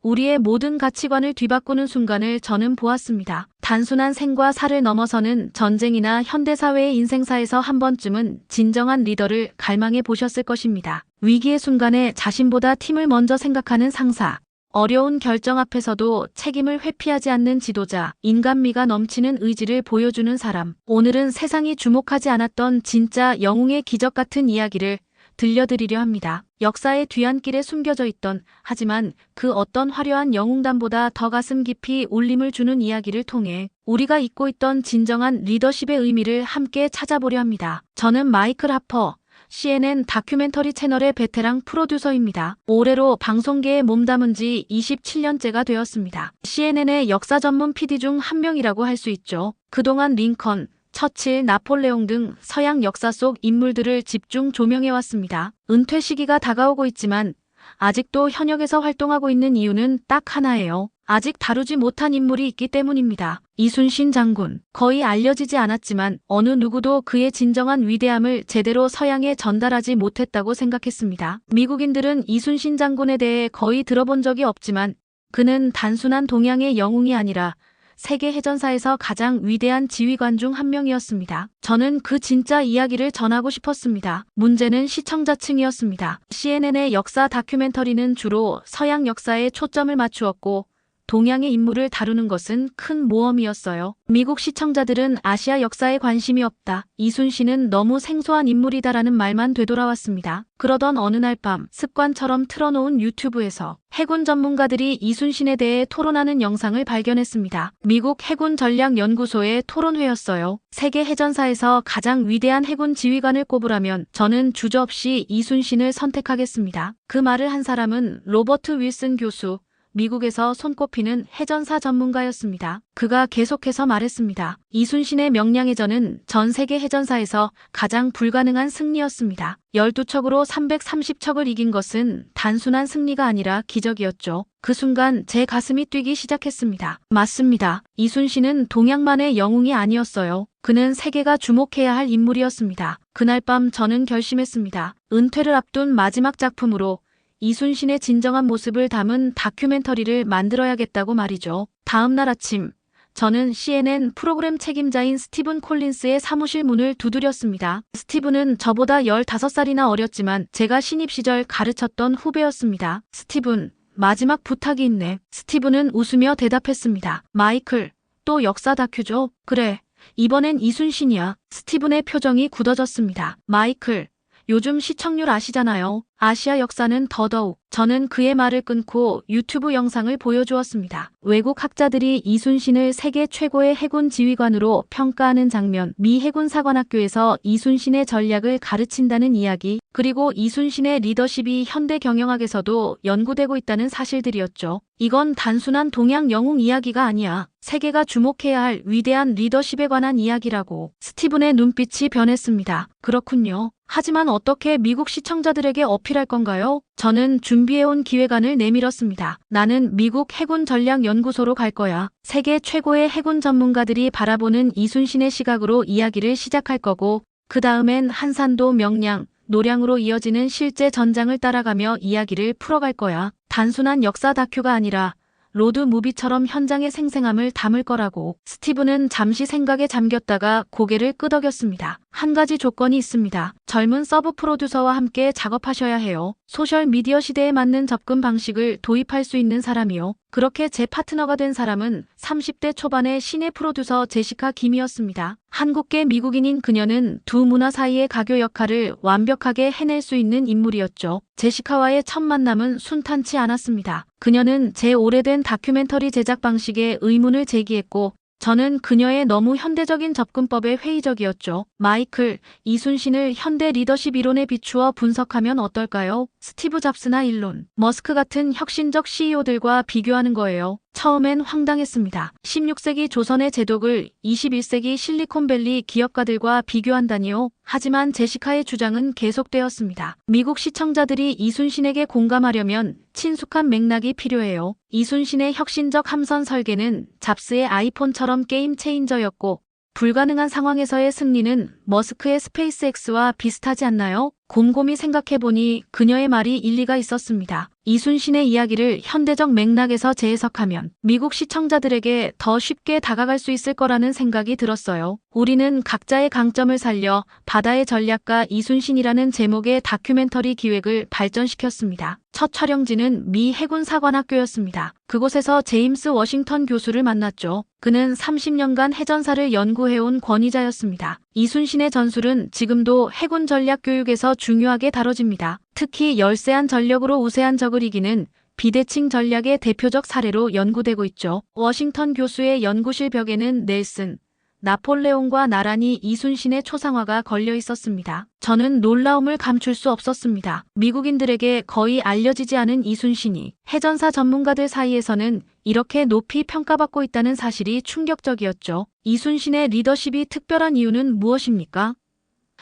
우리의 모든 가치관을 뒤바꾸는 순간을 저는 보았습니다. 단순한 생과 사를 넘어서는 전쟁이나 현대사회의 인생사에서 한 번쯤은 진정한 리더를 갈망해 보셨을 것입니다. 위기의 순간에 자신보다 팀을 먼저 생각하는 상사, 어려운 결정 앞에서도 책임을 회피하지 않는 지도자, 인간미가 넘치는 의지를 보여주는 사람. 오늘은 세상이 주목하지 않았던 진짜 영웅의 기적 같은 이야기를 들려드리려 합니다. 역사의 뒤안길에 숨겨져 있던, 하지만 그 어떤 화려한 영웅담보다 더 가슴 깊이 울림을 주는 이야기를 통해 우리가 잊고 있던 진정한 리더십의 의미를 함께 찾아보려 합니다. 저는 마이클 하퍼, CNN 다큐멘터리 채널의 베테랑 프로듀서입니다. 올해로 방송계에 몸담은 지 27년째가 되었습니다. CNN의 역사 전문 PD 중 한 명이라고 할 수 있죠. 그동안 링컨, 처칠, 나폴레옹 등 서양 역사 속 인물들을 집중 조명해왔습니다. 은퇴 시기가 다가오고 있지만 아직도 현역에서 활동하고 있는 이유는 딱 하나예요. 아직 다루지 못한 인물이 있기 때문입니다. 이순신 장군. 거의 알려지지 않았지만 어느 누구도 그의 진정한 위대함을 제대로 서양에 전달하지 못했다고 생각했습니다. 미국인들은 이순신 장군에 대해 거의 들어본 적이 없지만 그는 단순한 동양의 영웅이 아니라 세계 해전사에서 가장 위대한 지휘관 중 한 명이었습니다. 저는 그 진짜 이야기를 전하고 싶었습니다. 문제는 시청자층이었습니다. CNN의 역사 다큐멘터리는 주로 서양 역사에 초점을 맞추었고 동양의 인물을 다루는 것은 큰 모험이었어요. 미국 시청자들은 아시아 역사에 관심이 없다. 이순신은 너무 생소한 인물이다라는 말만 되돌아왔습니다. 그러던 어느 날 밤 습관처럼 틀어놓은 유튜브에서 해군 전문가들이 이순신에 대해 토론하는 영상을 발견했습니다. 미국 해군전략연구소의 토론회였어요. 세계 해전사에서 가장 위대한 해군 지휘관을 꼽으라면 저는 주저없이 이순신을 선택하겠습니다. 그 말을 한 사람은 로버트 윌슨 교수, 미국에서 손꼽히는 해전사 전문가였습니다. 그가 계속해서 말했습니다. 이순신의 명량해전은 전 세계 해전사에서 가장 불가능한 승리였습니다. 12척으로 330척을 이긴 것은 단순한 승리가 아니라 기적이었죠. 그 순간 제 가슴이 뛰기 시작했습니다. 맞습니다. 이순신은 동양만의 영웅이 아니었어요. 그는 세계가 주목해야 할 인물이었습니다. 그날 밤 저는 결심했습니다. 은퇴를 앞둔 마지막 작품으로 이순신의 진정한 모습을 담은 다큐멘터리를 만들어야겠다고 말이죠. 다음 날 아침, 저는 CNN 프로그램 책임자인 스티븐 콜린스의 사무실 문을 두드렸습니다. 스티븐은 저보다 15살이나 어렸지만 제가 신입 시절 가르쳤던 후배였습니다. 스티븐, 마지막 부탁이 있네. 스티븐은 웃으며 대답했습니다. 마이클, 또 역사 다큐죠? 그래, 이번엔 이순신이야. 스티븐의 표정이 굳어졌습니다. 마이클, 요즘 시청률 아시잖아요. 아시아 역사는 더더욱. 저는 그의 말을 끊고 유튜브 영상을 보여주었습니다. 외국 학자들이 이순신을 세계 최고의 해군 지휘관으로 평가하는 장면, 미 해군사관학교에서 이순신의 전략을 가르친다는 이야기, 그리고 이순신의 리더십이 현대 경영학에서도 연구되고 있다는 사실들이었죠. 이건 단순한 동양 영웅 이야기가 아니야. 세계가 주목해야 할 위대한 리더십에 관한 이야기라고. 스티븐의 눈빛이 변했습니다. 그렇군요. 하지만 어떻게 미국 시청자들에게 어필할 건가요? 저는 준비해온 기획안을 내밀었습니다. 나는 미국 해군전략연구소로 갈 거야. 세계 최고의 해군 전문가들이 바라보는 이순신의 시각으로 이야기를 시작할 거고, 그 다음엔 한산도 명량, 노량으로 이어지는 실제 전장을 따라가며 이야기를 풀어갈 거야. 단순한 역사 다큐가 아니라 로드 무비처럼 현장의 생생함을 담을 거라고. 스티븐은 잠시 생각에 잠겼다가 고개를 끄덕였습니다. 한 가지 조건이 있습니다. 젊은 서브 프로듀서와 함께 작업하셔야 해요. 소셜미디어 시대에 맞는 접근 방식을 도입할 수 있는 사람이요. 그렇게 제 파트너가 된 사람은 30대 초반의 신예 프로듀서 제시카 김이었습니다. 한국계 미국인인 그녀는 두 문화 사이의 가교 역할을 완벽하게 해낼 수 있는 인물이었죠. 제시카와의 첫 만남은 순탄치 않았습니다. 그녀는 제 오래된 다큐멘터리 제작 방식에 의문을 제기했고, 저는 그녀의 너무 현대적인 접근법에 회의적이었죠. 마이클, 이순신을 현대 리더십 이론에 비추어 분석하면 어떨까요? 스티브 잡스나 일론, 머스크 같은 혁신적 CEO들과 비교하는 거예요. 처음엔 황당했습니다. 16세기 조선의 제독을 21세기 실리콘밸리 기업가들과 비교한다니요. 하지만 제시카의 주장은 계속되었습니다. 미국 시청자들이 이순신에게 공감하려면 친숙한 맥락이 필요해요. 이순신의 혁신적 함선 설계는 잡스의 아이폰처럼 게임 체인저였고, 불가능한 상황에서의 승리는 머스크의 스페이스X와 비슷하지 않나요? 곰곰이 생각해보니 그녀의 말이 일리가 있었습니다. 이순신의 이야기를 현대적 맥락에서 재해석하면 미국 시청자들에게 더 쉽게 다가갈 수 있을 거라는 생각이 들었어요. 우리는 각자의 강점을 살려 바다의 전략가 이순신이라는 제목의 다큐멘터리 기획을 발전시켰습니다. 첫 촬영지는 미 해군 사관학교였습니다. 그곳에서 제임스 워싱턴 교수를 만났죠. 그는 30년간 해전사를 연구해온 권위자였습니다. 이순신의 전술은 지금도 해군 전략 교육에서 중요하게 다뤄집니다. 특히 열세한 전력으로 우세한 적을 이기는 비대칭 전략의 대표적 사례로 연구되고 있죠. 워싱턴 교수의 연구실 벽에는 넬슨, 나폴레옹과 나란히 이순신의 초상화가 걸려 있었습니다. 저는 놀라움을 감출 수 없었습니다. 미국인들에게 거의 알려지지 않은 이순신이 해전사 전문가들 사이에서는 이렇게 높이 평가받고 있다는 사실이 충격적이었죠. 이순신의 리더십이 특별한 이유는 무엇입니까?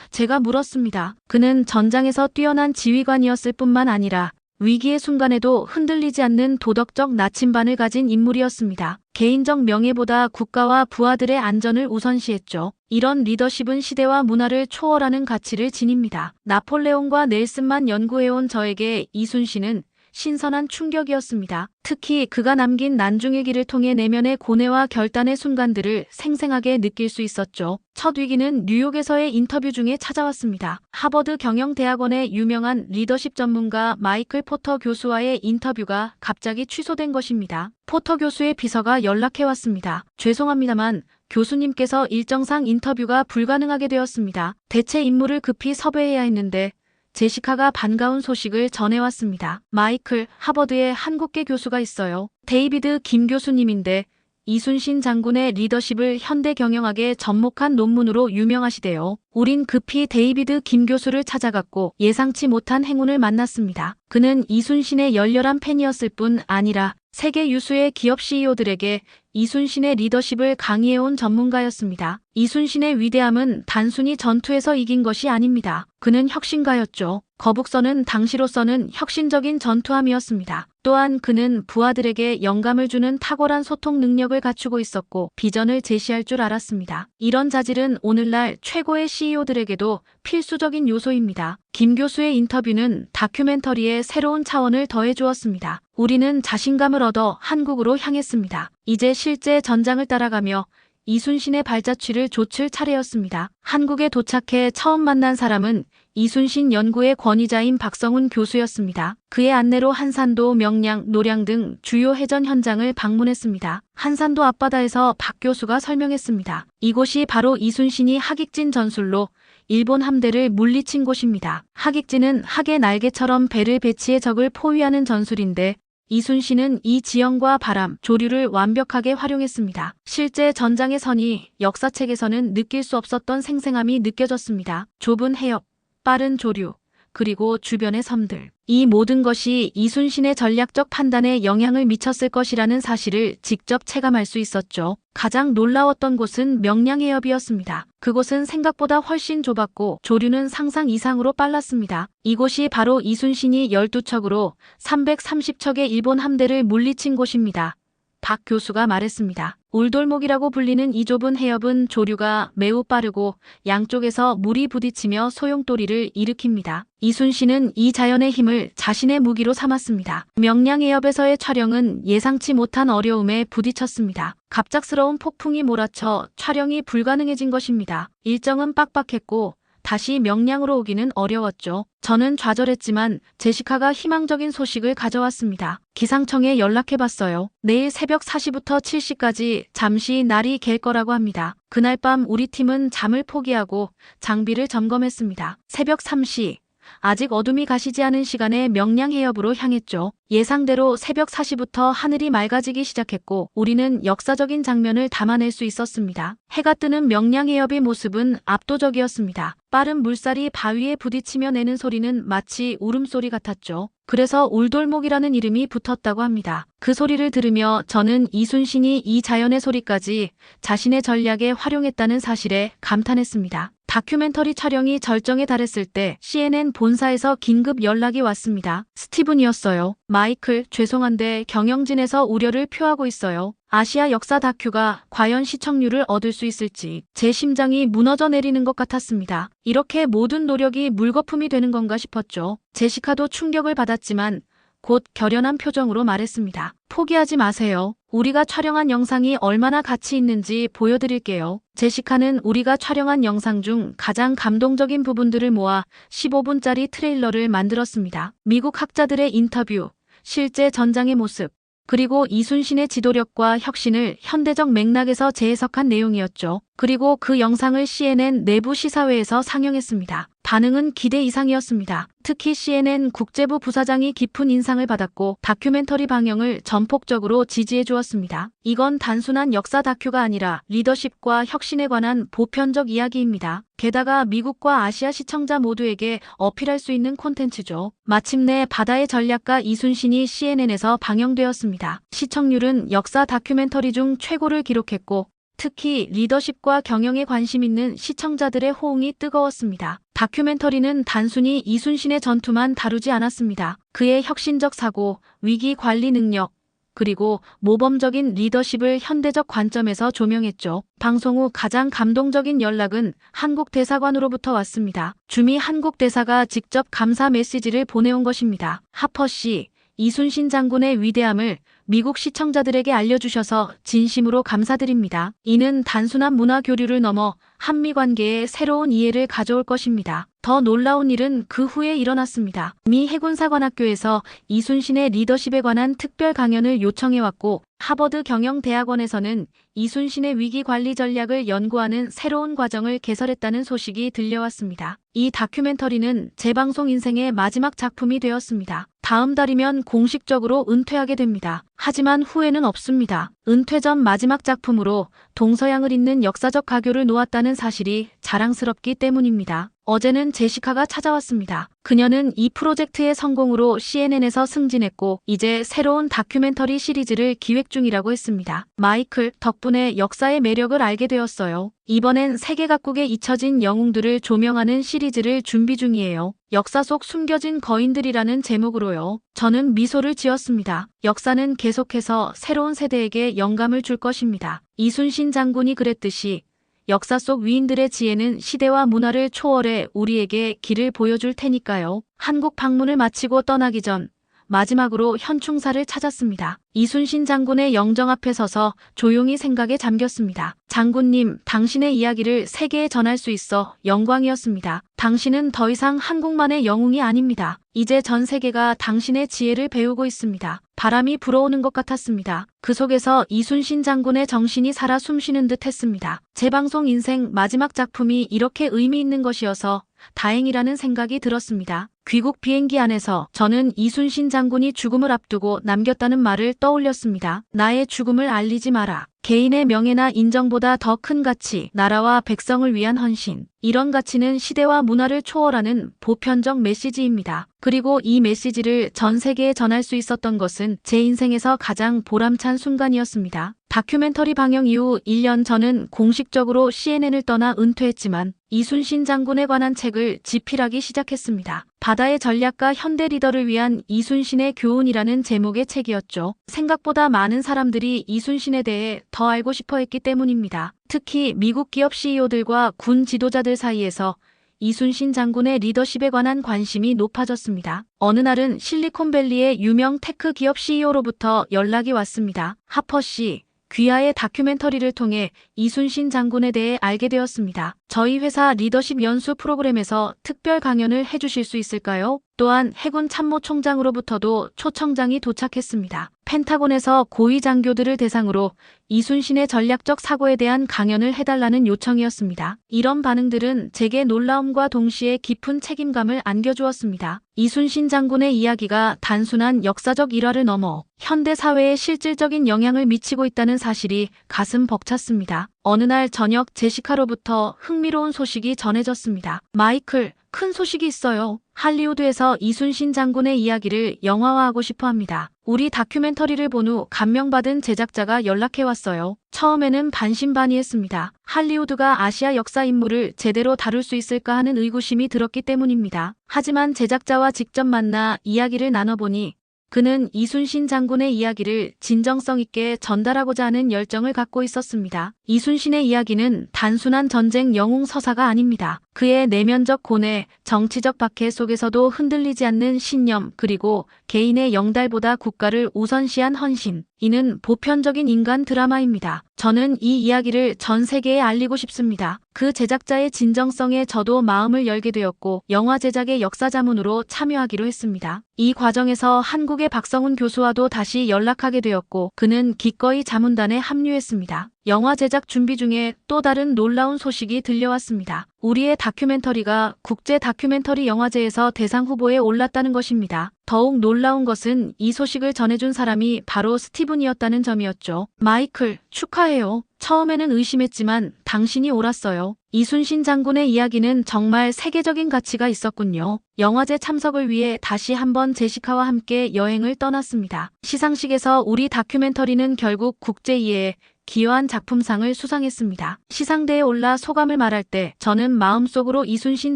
제가 물었습니다. 그는 전장에서 뛰어난 지휘관이었을 뿐만 아니라 위기의 순간에도 흔들리지 않는 도덕적 나침반을 가진 인물이었습니다. 개인적 명예보다 국가와 부하들의 안전을 우선시했죠. 이런 리더십은 시대와 문화를 초월하는 가치를 지닙니다. 나폴레옹과 넬슨만 연구해온 저에게 이순신은 신선한 충격이었습니다. 특히 그가 남긴 난중일기를 통해 내면의 고뇌와 결단의 순간들을 생생하게 느낄 수 있었죠. 첫 위기는 뉴욕에서의 인터뷰 중에 찾아왔습니다. 하버드 경영대학원의 유명한 리더십 전문가 마이클 포터 교수와의 인터뷰가 갑자기 취소된 것입니다. 포터 교수의 비서가 연락해왔습니다. 죄송합니다만 교수님께서 일정상 인터뷰가 불가능하게 되었습니다. 대체 임무를 급히 섭외해야 했는데 제시카가 반가운 소식을 전해왔습니다. 마이클, 하버드에 한국계 교수가 있어요. 데이비드 김 교수님인데 이순신 장군의 리더십을 현대 경영학에 접목한 논문으로 유명하시대요. 우린 급히 데이비드 김 교수를 찾아갔고 예상치 못한 행운을 만났습니다. 그는 이순신의 열렬한 팬이었을 뿐 아니라 세계 유수의 기업 CEO들에게 이순신의 리더십을 강의해온 전문가였습니다. 이순신의 위대함은 단순히 전투에서 이긴 것이 아닙니다. 그는 혁신가였죠. 거북선은 당시로서는 혁신적인 전투함이었습니다. 또한 그는 부하들에게 영감을 주는 탁월한 소통 능력을 갖추고 있었고 비전을 제시할 줄 알았습니다. 이런 자질은 오늘날 최고의 CEO들에게도 필수적인 요소입니다. 김 교수의 인터뷰는 다큐멘터리에 새로운 차원을 더해주었습니다. 우리는 자신감을 얻어 한국으로 향했습니다. 이제 실제 전장을 따라가며 이순신의 발자취를 좇을 차례였습니다. 한국에 도착해 처음 만난 사람은 이순신 연구의 권위자인 박성훈 교수였습니다. 그의 안내로 한산도, 명량, 노량 등 주요 해전 현장을 방문했습니다. 한산도 앞바다에서 박 교수가 설명했습니다. 이곳이 바로 이순신이 하객진 전술로 일본 함대를 물리친 곳입니다. 하객진은 학의 날개처럼 배를 배치해 적을 포위하는 전술인데 이순신은 이 지형과 바람, 조류를 완벽하게 활용했습니다. 실제 전장의 선이 역사책에서는 느낄 수 없었던 생생함이 느껴졌습니다. 좁은 해협, 빠른 조류, 그리고 주변의 섬들. 이 모든 것이 이순신의 전략적 판단에 영향을 미쳤을 것이라는 사실을 직접 체감할 수 있었죠. 가장 놀라웠던 곳은 명량해협이었습니다. 그곳은 생각보다 훨씬 좁았고 조류는 상상 이상으로 빨랐습니다. 이곳이 바로 이순신이 12척으로 330척의 일본 함대를 물리친 곳입니다. 박 교수가 말했습니다. 울돌목이라고 불리는 이 좁은 해협은 조류가 매우 빠르고 양쪽에서 물이 부딪히며 소용돌이를 일으킵니다. 이순신은 이 자연의 힘을 자신의 무기로 삼았습니다. 명량해협에서의 촬영은 예상치 못한 어려움에 부딪혔습니다. 갑작스러운 폭풍이 몰아쳐 촬영이 불가능해진 것입니다. 일정은 빡빡했고 다시 명량으로 오기는 어려웠죠. 저는 좌절했지만 제시카가 희망적인 소식을 가져왔습니다. 기상청에 연락해봤어요. 내일 새벽 4시부터 7시까지 잠시 날이 갤 거라고 합니다. 그날 밤 우리 팀은 잠을 포기하고 장비를 점검했습니다. 새벽 3시. 아직 어둠이 가시지 않은 시간에 명량해협으로 향했죠. 예상대로 새벽 4시부터 하늘이 맑아지기 시작했고 우리는 역사적인 장면을 담아낼 수 있었습니다. 해가 뜨는 명량해협의 모습은 압도적이었습니다. 빠른 물살이 바위에 부딪히며 내는 소리는 마치 울음소리 같았죠. 그래서 울돌목이라는 이름이 붙었다고 합니다. 그 소리를 들으며 저는 이순신이 이 자연의 소리까지 자신의 전략에 활용했다는 사실에 감탄했습니다. 다큐멘터리 촬영이 절정에 달했을 때 CNN 본사에서 긴급 연락이 왔습니다. 스티븐이었어요. 마이클, 죄송한데 경영진에서 우려를 표하고 있어요. 아시아 역사 다큐가 과연 시청률을 얻을 수 있을지 제 심장이 무너져 내리는 것 같았습니다. 이렇게 모든 노력이 물거품이 되는 건가 싶었죠. 제시카도 충격을 받았지만 곧 결연한 표정으로 말했습니다. 포기하지 마세요. 우리가 촬영한 영상이 얼마나 가치 있는지 보여드릴게요. 제시카는 우리가 촬영한 영상 중 가장 감동적인 부분들을 모아 15분짜리 트레일러를 만들었습니다. 미국 학자들의 인터뷰, 실제 전장의 모습, 그리고 이순신의 지도력과 혁신을 현대적 맥락에서 재해석한 내용이었죠. 그리고 그 영상을 CNN 내부 시사회에서 상영했습니다. 반응은 기대 이상이었습니다. 특히 CNN 국제부 부사장이 깊은 인상을 받았고 다큐멘터리 방영을 전폭적으로 지지해 주었습니다. 이건 단순한 역사 다큐가 아니라 리더십과 혁신에 관한 보편적 이야기입니다. 게다가 미국과 아시아 시청자 모두에게 어필할 수 있는 콘텐츠죠. 마침내 바다의 전략가 이순신이 CNN에서 방영되었습니다. 시청률은 역사 다큐멘터리 중 최고를 기록했고 특히 리더십과 경영에 관심 있는 시청자들의 호응이 뜨거웠습니다. 다큐멘터리는 단순히 이순신의 전투만 다루지 않았습니다. 그의 혁신적 사고, 위기 관리 능력, 그리고 모범적인 리더십을 현대적 관점에서 조명했죠. 방송 후 가장 감동적인 연락은 한국 대사관으로부터 왔습니다. 주미 한국 대사가 직접 감사 메시지를 보내온 것입니다. 하퍼 씨, 이순신 장군의 위대함을 미국 시청자들에게 알려주셔서 진심으로 감사드립니다. 이는 단순한 문화 교류를 넘어 한미 관계에 새로운 이해를 가져올 것입니다. 더 놀라운 일은 그 후에 일어났습니다. 미 해군사관학교에서 이순신의 리더십에 관한 특별 강연을 요청해왔고 하버드 경영대학원에서는 이순신의 위기 관리 전략을 연구하는 새로운 과정을 개설했다는 소식이 들려왔습니다. 이 다큐멘터리는 재방송 인생의 마지막 작품이 되었습니다. 다음 달이면 공식적으로 은퇴하게 됩니다. 하지만 후회는 없습니다. 은퇴 전 마지막 작품으로 동서양을 잇는 역사적 가교를 놓았다는 사실이 자랑스럽기 때문입니다. 어제는 제시카가 찾아왔습니다. 그녀는 이 프로젝트의 성공으로 CNN에서 승진했고 이제 새로운 다큐멘터리 시리즈를 기획 중이라고 했습니다. 마이클, 덕분에 역사의 매력을 알게 되었어요. 이번엔 세계 각국에 잊혀진 영웅들을 조명하는 시리즈를 준비 중이에요. 역사 속 숨겨진 거인들이라는 제목으로요. 저는 미소를 지었습니다. 역사는 계속해서 새로운 세대에게 영감을 줄 것입니다. 이순신 장군이 그랬듯이 역사 속 위인들의 지혜는 시대와 문화를 초월해 우리에게 길을 보여줄 테니까요. 한국 방문을 마치고 떠나기 전 마지막으로 현충사를 찾았습니다. 이순신 장군의 영정 앞에 서서 조용히 생각에 잠겼습니다. 장군님, 당신의 이야기를 세계에 전할 수 있어 영광이었습니다. 당신은 더 이상 한국만의 영웅이 아닙니다. 이제 전 세계가 당신의 지혜를 배우고 있습니다. 바람이 불어오는 것 같았습니다. 그 속에서 이순신 장군의 정신이 살아 숨쉬는 듯 했습니다. 재방송 인생 마지막 작품이 이렇게 의미 있는 것이어서 다행이라는 생각이 들었습니다. 귀국 비행기 안에서 저는 이순신 장군이 죽음을 앞두고 남겼다는 말을 떠올렸습니다. 나의 죽음을 알리지 마라. 개인의 명예나 인정보다 더 큰 가치, 나라와 백성을 위한 헌신. 이런 가치는 시대와 문화를 초월하는 보편적 메시지입니다. 그리고 이 메시지를 전 세계에 전할 수 있었던 것은 제 인생에서 가장 보람찬 순간이었습니다. 다큐멘터리 방영 이후 1년 전은 공식적으로 CNN을 떠나 은퇴했지만 이순신 장군에 관한 책을 집필하기 시작했습니다. 바다의 전략가 현대 리더를 위한 이순신의 교훈이라는 제목의 책이었죠. 생각보다 많은 사람들이 이순신에 대해 더 알고 싶어 했기 때문입니다. 특히 미국 기업 CEO들과 군 지도자들 사이에서 이순신 장군의 리더십에 관한 관심이 높아졌습니다. 어느 날은 실리콘밸리의 유명 테크 기업 CEO로부터 연락이 왔습니다. 하퍼 씨, 귀하의 다큐멘터리를 통해 이순신 장군에 대해 알게 되었습니다. 저희 회사 리더십 연수 프로그램에서 특별 강연을 해주실 수 있을까요? 또한 해군 참모총장으로부터도 초청장이 도착했습니다. 펜타곤에서 고위 장교들을 대상으로 이순신의 전략적 사고에 대한 강연을 해달라는 요청이었습니다. 이런 반응들은 제게 놀라움과 동시에 깊은 책임감을 안겨주었습니다. 이순신 장군의 이야기가 단순한 역사적 일화를 넘어 현대 사회에 실질적인 영향을 미치고 있다는 사실이 가슴 벅찼습니다. 어느 날 저녁 제시카로부터 흥미로운 소식이 전해졌습니다. 마이클, 큰 소식이 있어요. 할리우드에서 이순신 장군의 이야기를 영화화하고 싶어 합니다. 우리 다큐멘터리를 본 후 감명받은 제작자가 연락해왔어요. 처음에는 반신반의했습니다. 할리우드가 아시아 역사 인물을 제대로 다룰 수 있을까 하는 의구심이 들었기 때문입니다. 하지만 제작자와 직접 만나 이야기를 나눠보니 그는 이순신 장군의 이야기를 진정성 있게 전달하고자 하는 열정을 갖고 있었습니다. 이순신의 이야기는 단순한 전쟁 영웅 서사가 아닙니다. 그의 내면적 고뇌, 정치적 박해 속에서도 흔들리지 않는 신념, 그리고 개인의 영달보다 국가를 우선시한 헌신. 이는 보편적인 인간 드라마입니다. 저는 이 이야기를 전 세계에 알리고 싶습니다. 그 제작자의 진정성에 저도 마음을 열게 되었고 영화 제작의 역사자문으로 참여하기로 했습니다. 이 과정에서 한국의 박성훈 교수와도 다시 연락하게 되었고 그는 기꺼이 자문단에 합류했습니다. 영화 제작 준비 중에 또 다른 놀라운 소식이 들려왔습니다. 우리의 다큐멘터리가 국제 다큐멘터리 영화제에서 대상 후보에 올랐다는 것입니다. 더욱 놀라운 것은 이 소식을 전해준 사람이 바로 스티븐이었다는 점이었죠. 마이클, 축하해요. 처음에는 의심했지만 당신이 옳았어요. 이순신 장군의 이야기는 정말 세계적인 가치가 있었군요. 영화제 참석을 위해 다시 한번 제시카와 함께 여행을 떠났습니다. 시상식에서 우리 다큐멘터리는 결국 국제이해에 기여한 작품상을 수상했습니다. 시상대에 올라 소감을 말할 때 저는 마음속으로 이순신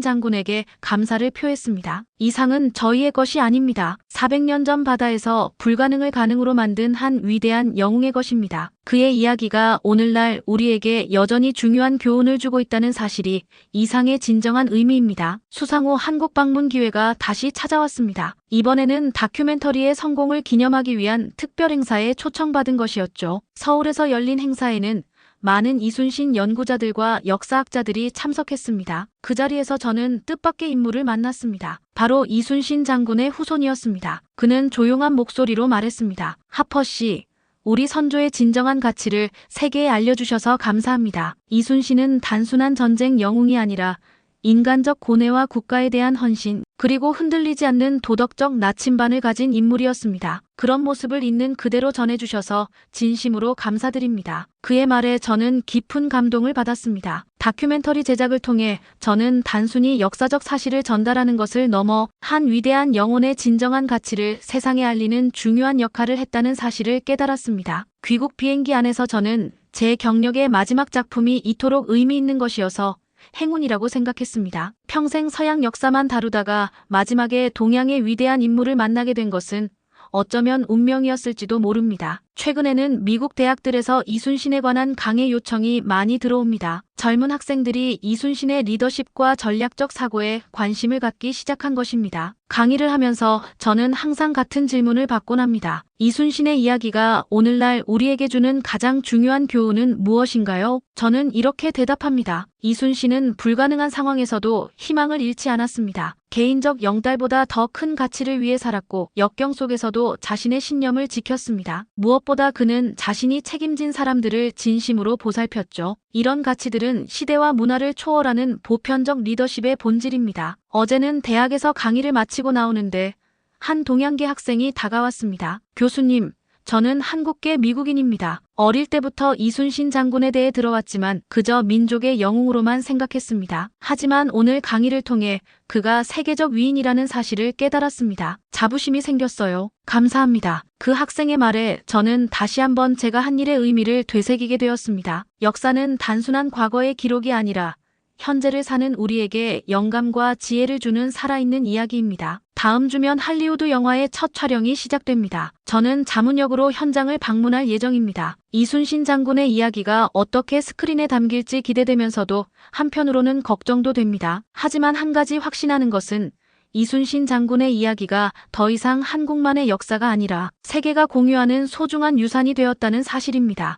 장군에게 감사를 표했습니다. 이 상은 저희의 것이 아닙니다. 400년 전 바다에서 불가능을 가능으로 만든 한 위대한 영웅의 것입니다. 그의 이야기가 오늘날 우리에게 여전히 중요한 교훈을 주고 있다는 사실이 이 상의 진정한 의미입니다. 수상 후 한국 방문 기회가 다시 찾아왔습니다. 이번에는 다큐멘터리의 성공을 기념하기 위한 특별 행사에 초청받은 것이었죠. 서울에서 열린 행사에는 많은 이순신 연구자들과 역사학자들이 참석했습니다. 그 자리에서 저는 뜻밖의 인물을 만났습니다. 바로 이순신 장군의 후손이었습니다. 그는 조용한 목소리로 말했습니다. 하퍼 씨, 우리 선조의 진정한 가치를 세계에 알려주셔서 감사합니다. 이순신은 단순한 전쟁 영웅이 아니라 인간적 고뇌와 국가에 대한 헌신, 그리고 흔들리지 않는 도덕적 나침반을 가진 인물이었습니다. 그런 모습을 있는 그대로 전해주셔서 진심으로 감사드립니다. 그의 말에 저는 깊은 감동을 받았습니다. 다큐멘터리 제작을 통해 저는 단순히 역사적 사실을 전달하는 것을 넘어 한 위대한 영혼의 진정한 가치를 세상에 알리는 중요한 역할을 했다는 사실을 깨달았습니다. 귀국 비행기 안에서 저는 제 경력의 마지막 작품이 이토록 의미 있는 것이어서 행운이라고 생각했습니다. 평생 서양 역사만 다루다가 마지막에 동양의 위대한 인물을 만나게 된 것은 어쩌면 운명이었을지도 모릅니다. 최근에는 미국 대학들에서 이순신에 관한 강의 요청이 많이 들어옵니다. 젊은 학생들이 이순신의 리더십과 전략적 사고에 관심을 갖기 시작한 것입니다. 강의를 하면서 저는 항상 같은 질문을 받곤 합니다. 이순신의 이야기가 오늘날 우리에게 주는 가장 중요한 교훈은 무엇인가요? 저는 이렇게 대답합니다. 이순신은 불가능한 상황에서도 희망을 잃지 않았습니다. 개인적 영달보다 더 큰 가치를 위해 살았고 역경 속에서도 자신의 신념을 지켰습니다. 무엇보다 그는 자신이 책임진 사람들을 진심으로 보살폈죠. 이런 가치들은 시대와 문화를 초월하는 보편적 리더십의 본질입니다. 어제는 대학에서 강의를 마치고 나오는데 한 동양계 학생이 다가왔습니다. 교수님, 저는 한국계 미국인입니다. 어릴 때부터 이순신 장군에 대해 들어왔지만 그저 민족의 영웅으로만 생각했습니다. 하지만 오늘 강의를 통해 그가 세계적 위인이라는 사실을 깨달았습니다. 자부심이 생겼어요. 감사합니다. 그 학생의 말에 저는 다시 한번 제가 한 일의 의미를 되새기게 되었습니다. 역사는 단순한 과거의 기록이 아니라 현재를 사는 우리에게 영감과 지혜를 주는 살아있는 이야기입니다. 다음 주면 할리우드 영화의 첫 촬영이 시작됩니다. 저는 자문역으로 현장을 방문할 예정입니다. 이순신 장군의 이야기가 어떻게 스크린에 담길지 기대되면서도 한편으로는 걱정도 됩니다. 하지만 한 가지 확신하는 것은 이순신 장군의 이야기가 더 이상 한국만의 역사가 아니라 세계가 공유하는 소중한 유산이 되었다는 사실입니다.